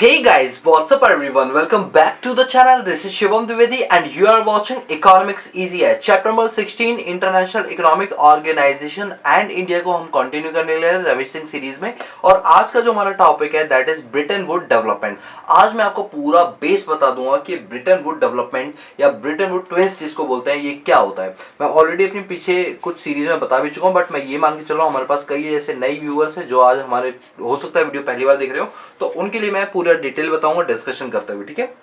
Hey guys, what's up everyone? Welcome back to the channel. This is Shivam Dwivedi and you are watching Economics Easy है chapter number 16 international economic organisation and India को हम continue करने ले रहे हैं revision series में। और आज का जो हमारा टॉपिक है that is Britain would development. आज मैं आपको पूरा बेस बता दूंगा कि ब्रिटेन वुड डेवलपमेंट या ब्रिटेन वुड ट्विंस जिसको बोलते हैं ये क्या होता है। मैं ऑलरेडी अपने पीछे कुछ सीरीज में बता भी चुका हूँ, बट मैं ये मान के चल रहा हूँ हमारे पास कई ऐसे नए व्यूअर्स हैं जो आज हमारे हो सकता है वीडियो पहली बार देख रहे हो, तो उनके लिए मैं पूरा डिटेल बताऊंगा डिस्कशन करते हुए। ठीक है,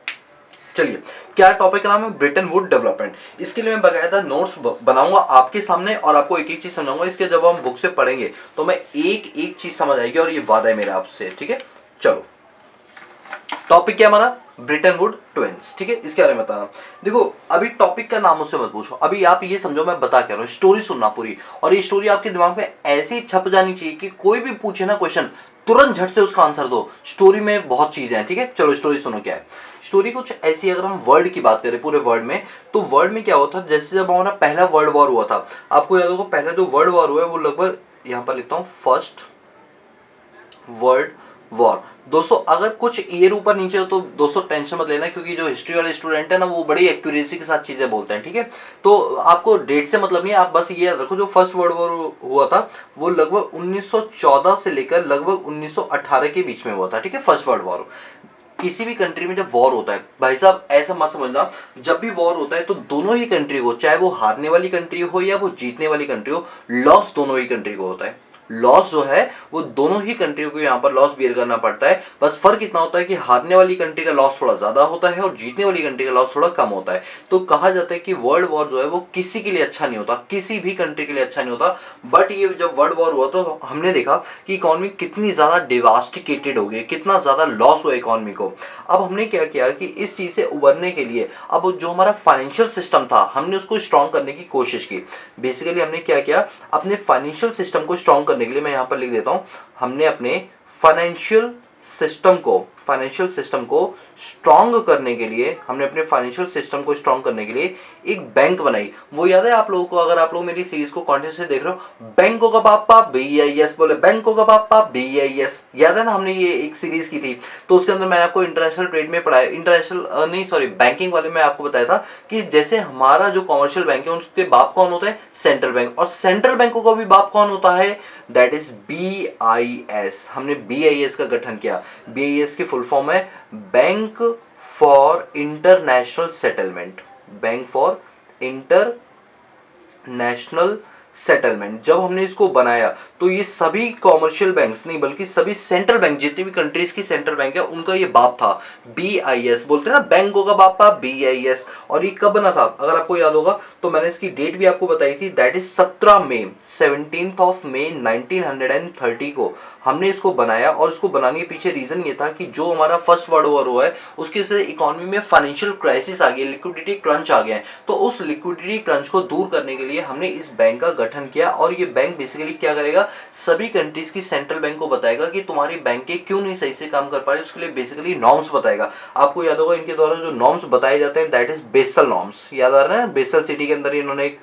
चलिए क्या टॉपिक का नाम है ब्रिटेन वुड डेवलपमेंट। इसके लिए मैं बकायदा नोट्स बनाऊंगा आपके सामने और आपको एक एक चीज समझाऊंगा। इसके जब हम बुक से पढ़ेंगे तो मैं एक एक चीज समझ आएगी और ये वादा है मेरा आपसे। ठीक है, चलो टॉपिक क्या हमारा ब्रिटेन वुड ट्विंस। ठीक है, इसके बारे में बताना। देखो अभी टॉपिक का नाम उससे मत पूछो, अभी आप ये समझो मैं बता क्या रहा हूँ, स्टोरी सुनना पूरी। और ये स्टोरी आपके दिमाग में ऐसी छप जानी चाहिए कि कोई भी पूछे ना क्वेश्चन तुरंत झट से उसका आंसर दो। स्टोरी में बहुत चीजें हैं। ठीक है, चलो स्टोरी सुनो क्या है। स्टोरी कुछ ऐसी, अगर हम वर्ल्ड की बात करें पूरे वर्ल्ड में, तो वर्ल्ड में क्या होता था, जैसे जब हमारा पहला वर्ल्ड वॉर हुआ था, आपको याद होगा पहला जो वर्ल्ड वॉर हुआ है वो लगभग यहाँ पर लिखता हूँ फर्स्ट वर्ल्ड वॉर। दोस्तों अगर कुछ ईयर ऊपर नीचे हो तो दोस्तों टेंशन मत लेना, क्योंकि जो हिस्ट्री वाले स्टूडेंट है ना वो बड़ी एक्यूरेसी के साथ चीजें बोलते हैं। ठीक है, तो आपको डेट से मतलब नहीं है, आप बस ये याद रखो जो फर्स्ट वर्ल्ड वॉर हुआ था वो लगभग 1914 से लेकर लगभग 1918 के बीच में हुआ था। ठीक है, फर्स्ट वर्ल्ड वॉर। किसी भी कंट्री में जब वॉर होता है भाई साहब, ऐसा मत समझना, जब भी वॉर होता है तो दोनों ही कंट्री को, चाहे वो हारने वाली कंट्री हो या वो जीतने वाली कंट्री हो, लॉस दोनों ही कंट्री को होता है। लॉस जो है वो दोनों ही कंट्री को यहाँ पर लॉस बियर करना पड़ता है। बस फर्क इतना होता है कि हारने वाली कंट्री का लॉस थोड़ा ज्यादा होता है और जीतने वाली कंट्री का लॉस थोड़ा कम होता है। तो कहा जाता है कि वर्ल्ड वॉर जो है वो किसी के लिए अच्छा नहीं होता, किसी भी कंट्री के लिए अच्छा नहीं होता। बट ये जब वर्ल्ड वॉर हुआ तो हमने देखा कि इकोनॉमी कितनी ज्यादा डिवास्टिकेटेड हो गई, कितना ज्यादा लॉस हुआ इकोनॉमी को। अब हमने क्या किया कि इस चीज से उबरने के लिए अब जो हमारा फाइनेंशियल सिस्टम था हमने उसको स्ट्रॉन्ग करने की कोशिश की। बेसिकली हमने क्या किया, अपने फाइनेंशियल सिस्टम को स्ट्रॉन्ग करने के लिए, मैं यहां पर लिख देता हूं, हमने अपने फाइनेंशियल सिस्टम को स्ट्रॉन्ग करने के लिए, हमने अपने फाइनेंशियल सिस्टम को स्ट्रॉन्ग करने के लिए एक बैंक बनाई। वो याद है आप लोगों को, अगर आप लोग मेरी सीरीज को कंटिन्यूअसली देख रहे हो, बैंकों का पापा BIS बोले, बैंकों का पापा BIS, याद है ना, हमने ये एक सीरीज की थी। तो उसके अंदर मैंने आपको इंटरनेशनल ट्रेड में पढ़ाया, इंटरनेशनल नहीं सॉरी बैंकिंग वाले में आपको बताया था कि जैसे हमारा जो कॉमर्शियल बैंक है उसके बाप कौन होता है, सेंट्रल बैंक। और सेंट्रल बैंकों का भी बाप कौन होता है, दैट इज BIS। हमने BIS का गठन किया। BIS की फुल फॉर्म है bank for international settlement, bank for international settlement. जब हमने इसको बनाया तो ये सभी कॉमर्शियल बैंक्स नहीं बल्कि सभी सेंट्रल बैंक, जितनी भी कंट्रीज की सेंट्रल बैंक है उनका ये बाप था, BIS बोलते हैं ना, बैंकों का बापा BIS। और ये कब बना था अगर आपको याद होगा तो मैंने इसकी डेट भी आपको बताई थी, दैट इज 17 मई 1930 को हमने इसको बनाया। और इसको बनाने के पीछे रीजन ये था कि जो हमारा फर्स्ट वर्ल्ड वॉर हुआ है उसके से इकोनॉमी में फाइनेंशियल क्राइसिस आ गई, लिक्विडिटी क्रंच आ गया है। तो उस लिक्विडिटी क्रंच को दूर करने के लिए हमने इस बैंक का गठन किया। और ये बैंक बेसिकली क्या करेगा, सभी कंट्रीज की सेंट्रल बैंक को बताएगा कि तुम्हारी बैंकें क्यों नहीं सही से काम कर पा रही, उसके लिए बेसिकली नॉर्म्स बताएगा। आपको याद होगा इनके द्वारा जो नॉर्म्स बताए जाते हैं दैट इज बेसल नॉर्म्स। याद आ रहा है, बेसल सिटी के अंदर इन्होंने एक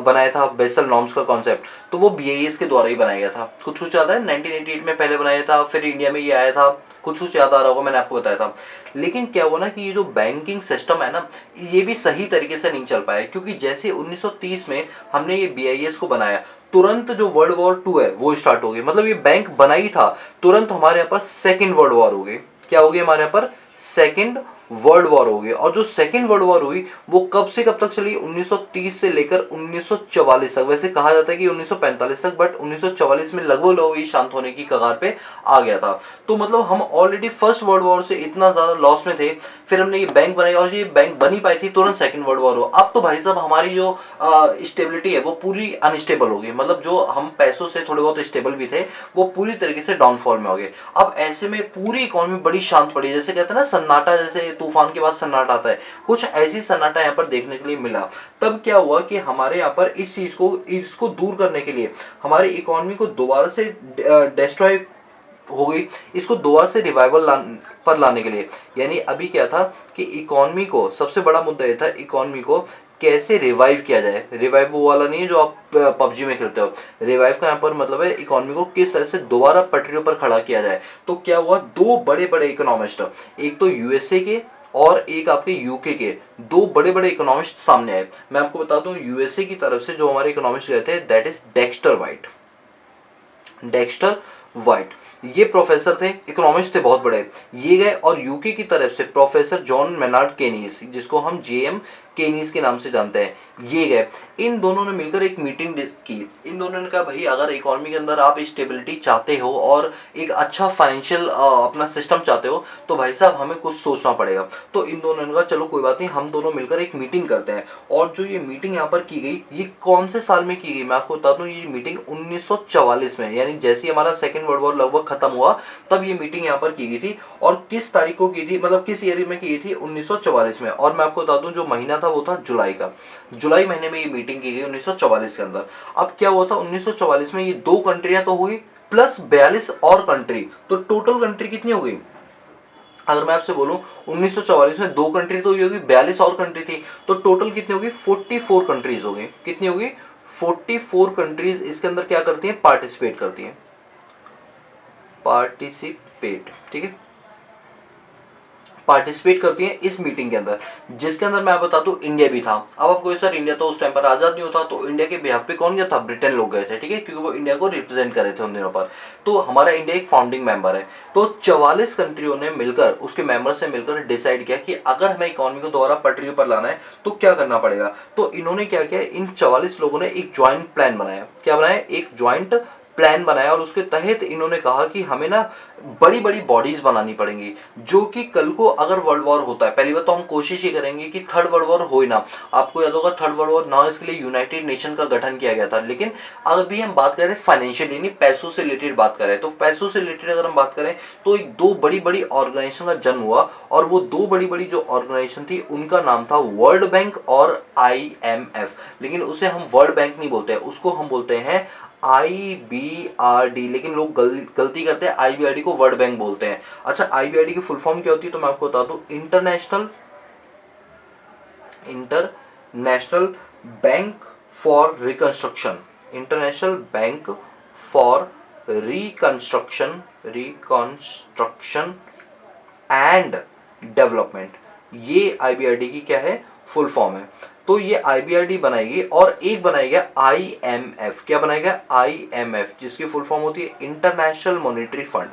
बनाया था बेसल नॉर्म्स का कॉन्सेप्ट, तो वो BIS के द्वारा ही बनाया गया था। कुछ कुछ याद है 1988 में पहले बनाया था, फिर इंडिया में ये आया था, कुछ कुछ याद आ रहा होगा, मैंने आपको बताया था। लेकिन क्या हुआ ना कि ये जो बैंकिंग सिस्टम है ना ये भी सही तरीके से नहीं चल पाया, क्योंकि जैसे 1930 में हमने ये BIS को बनाया तुरंत जो वर्ल्ड वॉर 2 है वो स्टार्ट हो गई। मतलब ये बैंक बना ही था, तुरंत हमारे यहाँ पर सेकेंड वर्ल्ड वॉर हो गई। क्या हो गई हमारे यहाँ पर, सेकेंड वर्ल्ड वॉर हो गई। और जो सेकेंड वर्ल्ड वॉर हुई वो कब से कब तक चली, 1930 से लेकर 1944 तक। वैसे कहा जाता है कि 1945 तक, बट 1944 में लगभग ये शांत होने की कगार पे आ गया था। तो मतलब हम ऑलरेडी फर्स्ट वर्ल्ड वॉर से इतना ज्यादा लॉस में थे, फिर हमने ये बैंक बनाई और ये बैंक बनी पाई थी तुरंत सेकेंड वर्ल्ड वॉर हो। अब तो भाई साहब हमारी जो स्टेबिलिटी है वो पूरी अनस्टेबल हो गई, मतलब जो हम पैसों से थोड़े बहुत स्टेबल भी थे वो पूरी तरीके से डाउनफॉल में हो गए। अब ऐसे में पूरी इकोनॉमी बड़ी शांत पड़ी, जैसे कहते हैं ना सन्नाटा, जैसे तूफान के बाद सन्नाटा आता है, कुछ ऐसी सन्नाटा यहाँ पर देखने के लिए मिला। तब क्या हुआ कि हमारे यहाँ पर इस चीज को इसको दूर करने के लिए हमारी इकोनॉमी को दोबारा से डिस्ट्रॉय हो गई, इसको दोबारा से रिवाइवल पर लाने के लिए। यानी अभी क्या था कि इकोनॉमी को, सबसे बड़ा मुद्दा ये था इकोनॉमी को कैसे रिवाइव किया जाए। रिवाइव वो वाला नहीं है जो आप पबजी में खेलते हो, रिवाइव का यहाँ पर मतलब है इकोनॉमी को किस तरह से दोबारा पटरियों पर खड़ा किया जाए। तो क्या हुआ, दो बड़े बड़े इकोनॉमिस्ट, एक तो यूएसए के और एक आपके यूके के, दो बड़े बड़े इकोनॉमिस्ट सामने आए। मैं आपको बता दूं यूएसए की तरफ से जो हमारे इकोनॉमिस्ट गए थे that is Dexter white. Dexter white ये प्रोफेसर थे, इकोनॉमिस्ट थे बहुत बड़े, ये गए। और यूके की तरफ से प्रोफेसर जॉन मेनार्ड केनीस, जिसको हम जेएम केनीस के नाम से जानते हैं, ये गए। इन दोनों ने मिलकर एक मीटिंग की। इन दोनों ने कहा भाई अगर इकोनॉमी के अंदर आप स्टेबिलिटी चाहते हो और एक अच्छा फाइनेंशियल अपना सिस्टम चाहते हो तो भाई साहब हमें कुछ सोचना पड़ेगा। तो इन दोनों ने कहा चलो कोई बात नहीं, हम दोनों मिलकर एक मीटिंग करते हैं। और जो ये मीटिंग यहाँ पर की गई, ये कौन से साल में की गई मैं आपको बता दूं, ये मीटिंग 1944 में, यानी जैसे ही हमारा सेकेंड वर्ल्ड वॉर लगभग खत्म हुआ तब ये मीटिंग यहाँ पर की गई थी। और किस तारीख को की थी, मतलब किस ईयर में की गई थी, 1944 में। और मैं आपको बता दूं जो महीना था वो था जुलाई का, जुलाई महीने में ये मीटिंग की गई 1944 के अंदर। अब क्या हुआ था 1944 में, ये दो कंट्रियां तो हुई प्लस 42 और कंट्री, तो टोटल कंट्री कितनी हो गई। अगर मैं आपसे बोलूं 1944 में दो कंट्री तो ये होगी, 42 और कंट्री थी, तो टोटल कितनी होगी, 44 कंट्रीज हो गई। कितनी होगी, 44 कंट्रीज इसके अंदर क्या करती हैं, पार्टिसिपेट करती हैं, पार्टिसिपेट, ठीक है, पार्टिसिपेट करती हैं इस मीटिंग के अंदर, जिसके अंदर मैं बता दूं इंडिया भी था। अब आपको सर इंडिया तो उस टाइम पर आजाद नहीं होता, तो इंडिया के बिहाफ पे कौन गया था, ब्रिटेन लोग गए थे, ठीक है, क्योंकि वो इंडिया को रिप्रेजेंट कर रहे थे उन दिनों पर। तो हमारा इंडिया एक फाउंडिंग मेंबर है। तो 44 कंट्रियों ने मिलकर, उसके मेंबर से मिलकर डिसाइड किया कि अगर हमें इकोनॉमी को दोबारा पटरी पर लाना है तो क्या करना पड़ेगा। तो इन्होंने क्या किया, इन 44 लोगों ने एक ज्वाइंट प्लान बनाया। क्या बनाया, एक ज्वाइंट प्लान बनाया। और उसके तहत इन्होंने कहा कि हमें ना बड़ी बड़ी बॉडीज बनानी पड़ेंगी, जो कि कल को अगर वर्ल्ड वॉर होता है, पहली बात तो हम कोशिश ही करेंगे कि थर्ड वर्ल्ड वॉर हो ही ना। आपको याद होगा थर्ड वर्ल्ड वॉर ना, इसके लिए यूनाइटेड नेशन का गठन किया गया था। लेकिन अभी हम बात करें फाइनेंशियल, यानी पैसों से रिलेटेड बात करें, तो पैसों से रिलेटेड अगर हम बात करें तो एक दो बड़ी बड़ी ऑर्गेनाइजेशन का जन्म हुआ। और वो दो बड़ी बड़ी जो ऑर्गेनाइजेशन थी उनका नाम था वर्ल्ड बैंक और IMF। लेकिन उसे हम वर्ल्ड बैंक नहीं बोलते हैं, उसको हम बोलते हैं IBRD। लेकिन लोग गलती करते हैं, IBRD को वर्ल्ड बैंक बोलते हैं। अच्छा, IBRD की फुल फॉर्म क्या होती है तो मैं आपको बता दूं, international bank for reconstruction, international bank for reconstruction and development, ये IBRD की क्या है, फुल फॉर्म है। तो ये IBRD बनाएगी। और एक बनाएगा IMF। क्या बनाएगा, IMF, जिसकी फुल फॉर्म होती है इंटरनेशनल मॉनेटरी फंड।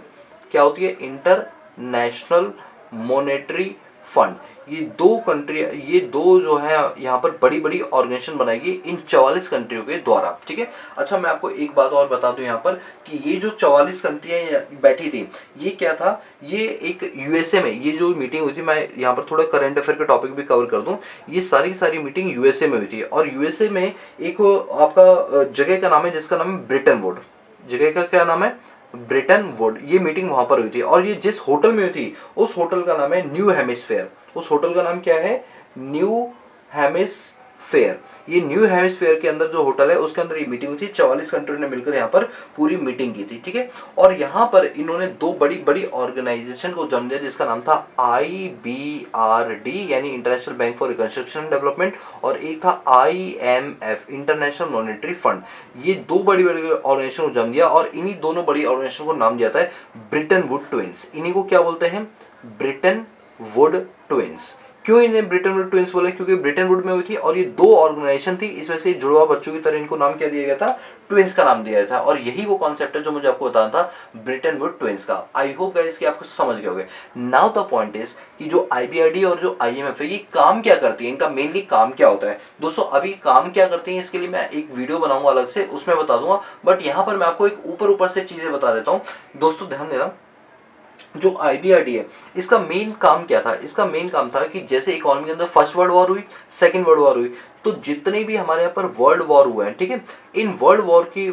क्या होती है, इंटरनेशनल मॉनेटरी फंड। ये दो कंट्री, ये दो जो है यहाँ पर बड़ी बड़ी ऑर्गेनाइजेशन बनाएगी इन 44 कंट्रियों के द्वारा, ठीक है। अच्छा, मैं आपको एक बात और बता दूं यहाँ पर कि ये जो 44 कंट्रियां बैठी थी, ये क्या था, ये एक यूएसए में ये जो मीटिंग हुई थी, मैं यहाँ पर थोड़ा करंट अफेयर के टॉपिक भी कवर कर दूं, ये सारी की सारी मीटिंग यूएसए में हुई थी। और यूएसए में एक आपका जगह का नाम है जिसका नाम है ब्रिटेन वुड। जगह का क्या नाम है, ब्रिटेन वुड। ये मीटिंग वहां पर हुई थी। और ये जिस होटल में हुई थी उस होटल का नाम है न्यू हेमिस्फेयर। उस होटल का नाम क्या है, न्यू हेमिस्फेयर। ये न्यू हेमिस्फेयर के अंदर जो होटल है उसके अंदर ये मीटिंग हुई थी। 44 कंट्री ने मिलकर यहाँ पर पूरी मीटिंग की थी, ठीक है। और यहाँ पर इन्होंने दो बड़ी बड़ी ऑर्गेनाइजेशन को जन्म दिया जिसका नाम था IBRD, यानी international bank for reconstruction and development, और एक था IMF, इंटरनेशनल मॉनेटरी फंड। ये दो बड़ी बड़ी ऑर्गेनाइजेशन को जन्म दिया और इन्हीं दोनों बड़ी ऑर्गेनाइजेशन को नाम दिया था ब्रिटेन वुड ट्विंस। इन्हीं को क्या बोलते हैं, ब्रिटेन वुड ट्विंस। क्यों इन्हें ब्रिटेन वुड ट्विंस बोले, क्योंकि ब्रिटेन वुड में हुई थी और ये दो ऑर्गेनाइजेशन थी, इसमें से जुड़वा बच्चों की तरह इनको नाम क्या दिया गया था, ट्विंस का नाम दिया गया था। और यही वो कॉन्सेप्ट है जो मुझे आपको बताना था, ब्रिटेन वुड ट्विंस का। आई होप गाइस कि आपको समझ गए होंगे। नाउ द पॉइंट इज कि जो IBRD और जो IMF है ये काम क्या करती है, इनका मेनली काम क्या होता है। दोस्तों अभी काम क्या करती है इसके लिए मैं एक वीडियो बनाऊंगा अलग से, उसमें बता दूंगा। बट यहाँ पर मैं आपको एक ऊपर से चीजें बता देता हूँ। दोस्तों ध्यान देना, जो IBRD है इसका मेन काम क्या था, इसका मेन काम था कि जैसे इकोनॉमी के अंदर फर्स्ट वर्ल्ड वॉर हुई, सेकंड वर्ल्ड वॉर हुई, तो जितने भी हमारे यहाँ पर वर्ल्ड वॉर हुए हैं, ठीक है, इन वर्ल्ड वॉर की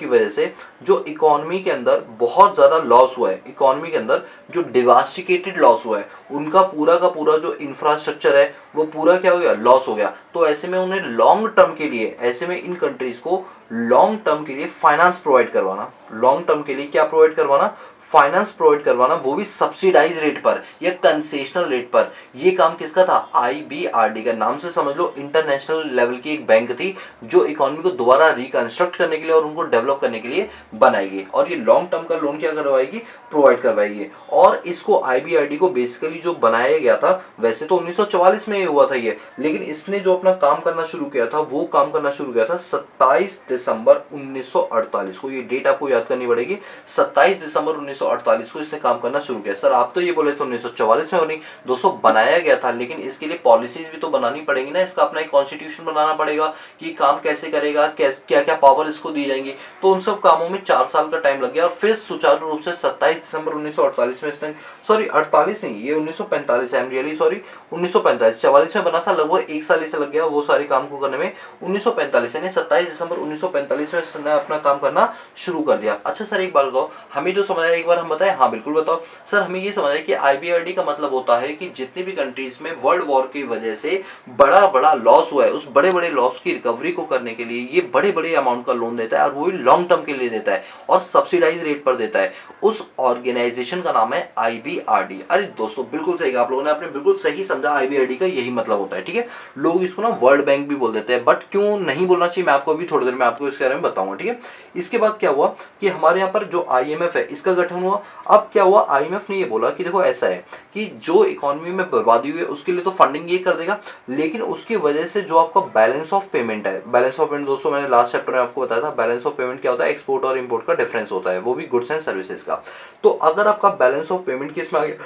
वजह से जो इकोनॉमी के अंदर बहुत ज्यादा लॉस हुआ है, इकोनॉमी के अंदर जो डिवास्टिकेटेड लॉस हुआ है, उनका पूरा का पूरा जो इंफ्रास्ट्रक्चर है वो पूरा क्या हो गया, लॉस हो गया। तो ऐसे में उन्हें लॉन्ग टर्म के लिए, ऐसे में इन कंट्रीज को लॉन्ग टर्म के लिए फाइनेंस प्रोवाइड करवाना, लॉन्ग टर्म के लिए क्या प्रोवाइड करवाना, फाइनेंस प्रोवाइड करवाना, वो भी सब्सिडाइज रेट पर या कंसेशनल रेट पर। ये काम किसका था? आईबीआरडी का। नाम से समझ लो इंटरनेशनल लेवल की एक बैंक थी जो इकोनॉमी को दोबारा रिकंस्ट्रक्ट करने के लिए और उनको डेवलप करने के लिए बनाई गई, और ये लॉन्ग टर्म का लोन क्या करवाएगी? प्रोवाइड करवाएगी। और इसको आईबीआरडी को बेसिकली जो बनाया गया था, वैसे तो 1944 में ये हुआ था ये, लेकिन इसने जो अपना काम करना शुरू किया था वो काम करना शुरू किया था 27 दिसंबर 1948 को। ये डेट आपको याद करनी पड़ेगी, 27 दिसंबर 1948 को इसने काम करना शुरू किया। सर आप तो ये बोले तो 1944 में बनी, दोस्तों बनाया गया था, लेकिन इसके लिए पॉलिसीज भी तो बनानी पड़ेगी ना, इसका अपना एक कॉन्स्टिट्यूशन बनाना पड़ेगा कि काम कैसे करेगा, क्या क्या पावर इसको दी जाएंगी। तो उन सब कामों में 4 साल का टाइम लग गया, और फिर सुचारू रूप से 27 दिसंबर 1948 में इसने, सॉरी 48 नहीं, ये 1945 है, रियली सॉरी, 1945, 44 में बना था, लगभग 1 साल इसे लग गया वो सारे काम को करने में। 1945 यानी 27 दिसंबर 1945 में इसने अपना काम करना शुरू कर दिया। अच्छा सर एक बात बताओ, हमें जो समझ आया एक बार हम बताएं? हाँ बिल्कुल बताओ सर। हमें ये समझ आया कि आईबीआरडी का मतलब होता है कि जितनी भी कंट्रीज में वर्ल्ड वॉर की वजह से बड़ा बड़ा लॉस हुआ है, उस बड़े बड़े लॉस की रिकवरी को करने के लिए ये बड़े बड़े अमाउंट का लोन देता है, और वो भी लॉन्ग टर्म के लिए देता है और सब्सिडाइज रेट पर देता है। उस ऑर्गेनाइजेशन का नाम है आईबीआरडी। अरे दोस्तों बिल्कुल सही, आप लोगों ने आपने बिल्कुल सही समझा, आईबीआरडी का यही मतलब होता है। ठीक है, लोग इसको ना वर्ल्ड बैंक भी बोल देते हैं, बट क्यों नहीं बोलना चाहिए मैं आपको अभी थोड़ी देर में आपको इसके बारे में बताऊंगा। ठीक है, इसके बाद क्या हुआ कि हमारे यहाँ पर जो आईएमएफ है इसका गठन हुआ। अब क्या हुआ, आईएमएफ ने ये बोला कि देखो ऐसा है कि जो इकोनॉमी में बर्बादी हुई है उसके लिए तो फंडिंग ये कर देगा, लेकिन उसकी वजह से जो आपका बैलेंस ऑफ पेमेंट है, बैलेंस ऑफ पेमेंट दोस्तों मैंने लास्ट चैप्टर में आपको बताया था, बैलेंस ऑफ पेमेंट क्या होता है? एक्सपोर्ट और इंपोर्ट का डिफरेंस होता है, वो भी गुड्स एंड सर्विसेज का। तो अगर आपका बैलेंस ऑफ पेमेंट किस में आ गया?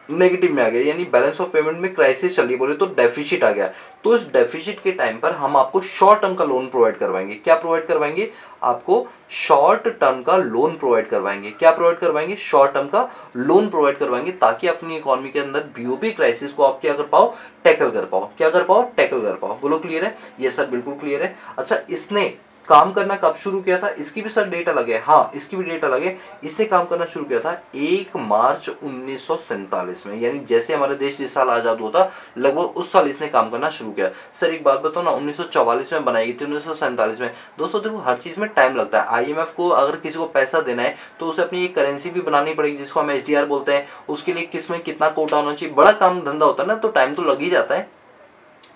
नेगेटिव में आ गया, यानी बैलेंस ऑफ पेमेंट में क्राइसिस चल रही, बोले तो डेफिसिट आ गया, तो इस डेफिसिट के टाइम पर हम आपको शॉर्ट टर्म का लोन प्रोवाइड करवाएंगे। क्या प्रोवाइड करवाएंगे? आपको शॉर्ट टर्म का लोन प्रोवाइड करवाएंगे। क्या प्रोवाइड करवाएंगे? शॉर्ट टर्म का लोन प्रोवाइड करवाएंगे, ताकि अपनी इकोनॉमी के अंदर बीओपी क्राइसिस को आप क्या कर पाओ? टैकल कर पाओ। क्या कर पाओ? टैकल कर पाओ। बोलो क्लियर है? ये सर बिल्कुल क्लियर है। अच्छा इसने काम करना कब शुरू किया था? इसकी भी सर डेट अलग है। हाँ इसकी भी डेट अलग है। इसने काम करना शुरू किया था 1 मार्च 1947 में, यानी जैसे हमारा देश जिस साल आजाद हुआ था लगभग उस साल इसने काम करना शुरू किया। सर एक बात बताओ ना, 1944 में बनाई गई थी, 1947 में। दोस्तों देखो हर चीज में टाइम लगता है। आईएमएफ को अगर किसी को पैसा देना है तो उसे अपनी एक करेंसी भी बनानी पड़ेगी जिसको हम एसडीआर बोलते हैं, उसके लिए किस में कितना कोटा होना चाहिए, बड़ा काम धंधा होता है ना, तो टाइम तो लग ही जाता है।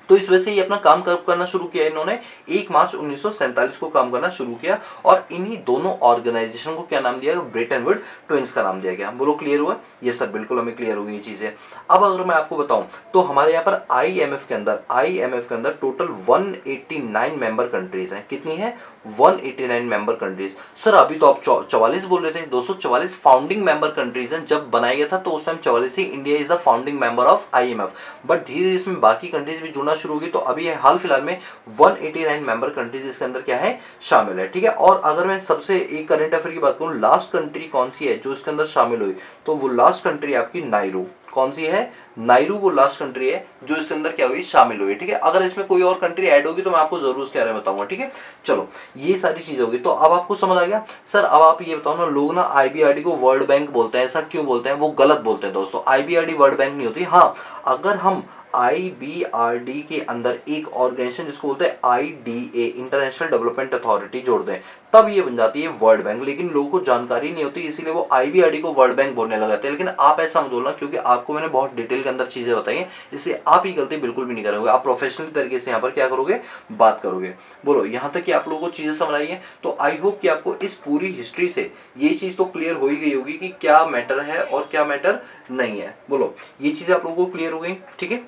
तो इस वजह से ये अपना काम कब करना शुरू किया इन्होंने? 1 मार्च 1947 को काम करना शुरू किया, और इन्हीं दोनों ऑर्गेनाइजेशन को क्या नाम दिया? ब्रेटन वुड ट्विंस का नाम दिया गया। बोलो क्लियर हुआ? ये सर बिल्कुल हमें क्लियर हो गई ये चीजें। अब अगर मैं आपको बताऊं तो हमारे यहाँ पर आईएमएफ के अंदर टोटल 189 मेंबर कंट्रीज हैं। कितनी है? 189 मेंबर कंट्रीज। सर अभी तो आप 44 बोल रहे थे। दोस्तों 44 फाउंडिंग मेंबर कंट्रीज हैं। जब बनाया गया था तो उस time 44 he, India is the founding member of IMF, but धीरे धीरे इसमें बाकी कंट्रीज भी जुड़ना शुरू होगी। तो अभी हाल फिलहाल में 189 मेंबर कंट्रीज इसके अंदर क्या है? शामिल है। ठीक है, और अगर मैं सबसे एक करंट अफेयर की बात करूं, लास्ट कंट्री कौन सी है जो इसके अंदर शामिल हुई, तो वो लास्ट कंट्री आपकी नाइरू। कौन सी है? नाइरू वो लास्ट कंट्री है जो इसके अंदर क्या हुई? शामिल हुई। ठीक है, अगर इसमें कोई और कंट्री ऐड होगी तो मैं आपको जरूर उसके बारे में बताऊंगा। ठीक है, चलो ये सारी चीजें होगी। तो अब आपको समझ आ गया। सर अब आप ये बताओ ना, लोग ना आईबीआरडी को वर्ल्ड बैंक बोलते हैं, ऐसा क्यों बोलते हैं? वो गलत बोलते हैं दोस्तों। आईबीआरडी वर्ल्ड बैंक नहीं होती। हाँ अगर हम आईबीआरडी के अंदर एक ऑर्गेनाइजेशन जिसको बोलते हैं आईडीए, इंटरनेशनल डेवलपमेंट अथॉरिटी, जोड़ दें तब ये बन जाती है वर्ल्ड बैंक। लेकिन लोगों को जानकारी नहीं होती इसीलिए वो आईबीआरडी को वर्ल्ड बैंक बोलने लगाते हैं। लेकिन आप ऐसा मत बोलना, क्योंकि आपको मैंने बहुत डिटेल के अंदर चीजें बताई हैं, इसलिए आप ये गलती बिल्कुल भी नहीं करोगे। आप प्रोफेशनल तरीके से यहाँ पर क्या करोगे? बात करोगे। बोलो यहाँ तक कि आप लोगों को चीजें समझ आई है? तो आई होप कि आपको इस पूरी हिस्ट्री से ये चीज तो क्लियर हो ही गई होगी कि क्या मैटर है और क्या मैटर नहीं है। बोलो ये चीजें आप लोगों को क्लियर हो गई? ठीक है,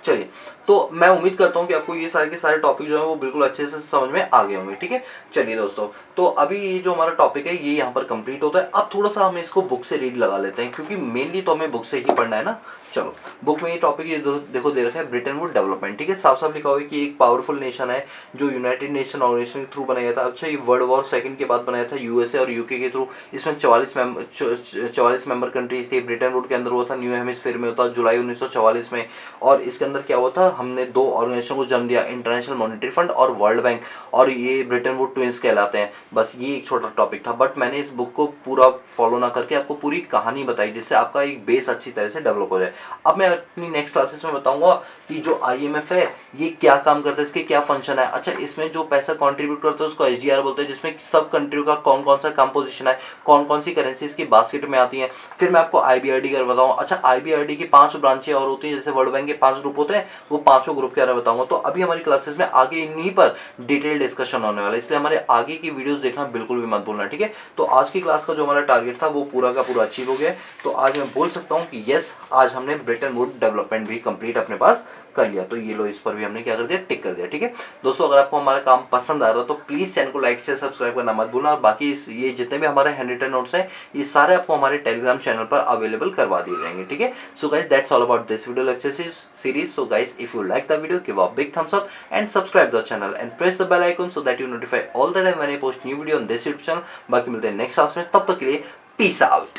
चलिए तो मैं उम्मीद करता हूं कि आपको ये सारे के सारे टॉपिक जो है वो बिल्कुल अच्छे से समझ में आ गए होंगे। ठीक है, चलिए दोस्तों, तो अभी ये जो हमारा टॉपिक है ये यहाँ पर कंप्लीट होता है। अब थोड़ा सा हम इसको बुक से रीड लगा लेते हैं, क्योंकि मेनली तो हमें बुक से ही पढ़ना है ना। चलो बुक में ये टॉपिक ये देखो दे रखा है, ब्रिटेन वुड डेवलपमेंट। ठीक है, साफ साफ लिखा हुआ है कि एक पावरफुल नेशन है जो यूनाइटेड नेशन ऑर्गेनाइजेशन के थ्रू बनाया था। अच्छा ये वर्ल्ड वॉर सेकंड के बाद बनाया था यूएसए और यूके के थ्रू। इसमें 44 मेंबर कंट्रीज थी। ब्रिटेन वुड के अंदर हुआ था, न्यू हेमिस्फीयर में होता जुलाई 1944 में, और इसके अंदर क्या हुआ था, हमने दो ऑर्गेनाइजेशन को जन्म दिया, इंटरनेशनल मॉनेटरी फंड और वर्ल्ड बैंक, और ये ब्रिटेन वुड ट्विंस कहलाते हैं। बस ये एक छोटा टॉपिक था, बट मैंने इस बुक को पूरा फॉलो ना करके आपको पूरी कहानी बताई, जिससे आपका एक बेस अच्छी तरह से डेवलप हो जाए। अब मैं अपनी नेक्स्ट क्लासेस में बताऊंगा कि जो IMF है ये क्या काम करता है, इसके क्या फंक्शन है। अच्छा, इसमें जो पैसा कंट्रीब्यूट करता है उसको SDR बोलते हैं, जिसमें सब कंट्रियों का कौन कौन सा कंपोजिशन है, कौन कौन सी करेंसीज की बास्केट में आती है। फिर मैं आपको IBRD का बताऊंगा। अच्छा, IBRD की 5 ब्रांचें और होती है, जैसे वर्ल्ड बैंक के 5 ग्रुप होते हैं, वो पांचों ग्रुप के बारे में बताऊंगा। तो अभी हमारी क्लासेस में आगे इन्हीं पर डिटेल डिस्कशन होने वाला है, इसलिए हमारे आगे की वीडियोस देखना बिल्कुल भी मत भूलना, ठीक है। तो आज की क्लास का जो हमारा टारगेट था वो पूरा का पूरा अचीव हो गया। तो आज मैं बोल सकता हूँ कि यस, आज हमने ब्रिटेन वुड डेवलपमेंट भी कंप्लीट अपने पास कर लिया। तो ये लो, इस पर भी हमने क्या कर दिया, टिक कर दिया, ठीक है। दोस्तों, अगर आपको हमारा काम पसंद आ रहा है तो प्लीज चैनल को लाइक से सब्सक्राइब करना मत भूलना। और बाकी ये जितने भी हमारे हैंड रिटन नोट्स हैं ये सारे आपको हमारे टेलीग्राम चैनल पर अवेलेबल करवा दिए जाएंगे, ठीक है। So guys, that's all about this video lecture series. So guys, if you like the video, give a big thumbs up and subscribe the channel and press the bell icon so that you notify all the time when I post new video on this YouTube channel। बाकी मिलते हैं next class में, तब तक के लिए peace out.